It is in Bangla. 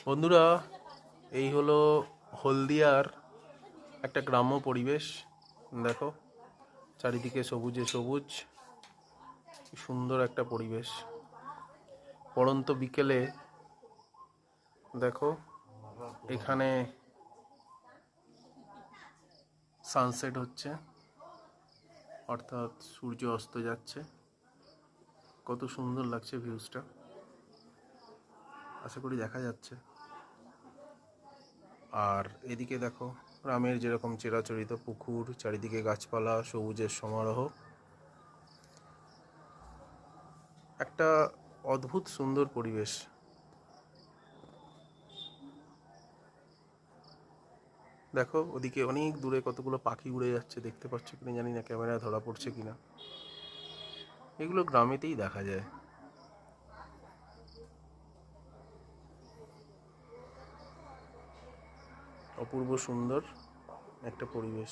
বন্ধুরা, এই হলো হলদিয়ার একটা গ্রাম্য পরিবেশ। দেখো, চারিদিকে সবুজে সবুজ, কি সুন্দর একটা পরিবেশ। পড়ন্ত বিকেলে দেখো, এখানে সানসেট হচ্ছে, অর্থাৎ সূর্য অস্ত যাচ্ছে। কত সুন্দর লাগছে ভিউজটা, আশা করি দেখা যাচ্ছে। আর এদিকে দেখো, গ্রামের যেরকম চিরাচরিত পুকুর, চারিদিকে গাছপালা, সবুজের সমারোহ, একটা অদ্ভুত সুন্দর পরিবেশ। দেখো, ওদিকে অনেক দূরে কতগুলো পাখি উড়ে যাচ্ছে, দেখতে পাচ্ছ কিনা জানি না, ক্যামেরায় ধরা পড়ছে কিনা। এগুলো গ্রামেতেই দেখা যায়। অপূর্ব সুন্দর একটা পরিবেশ।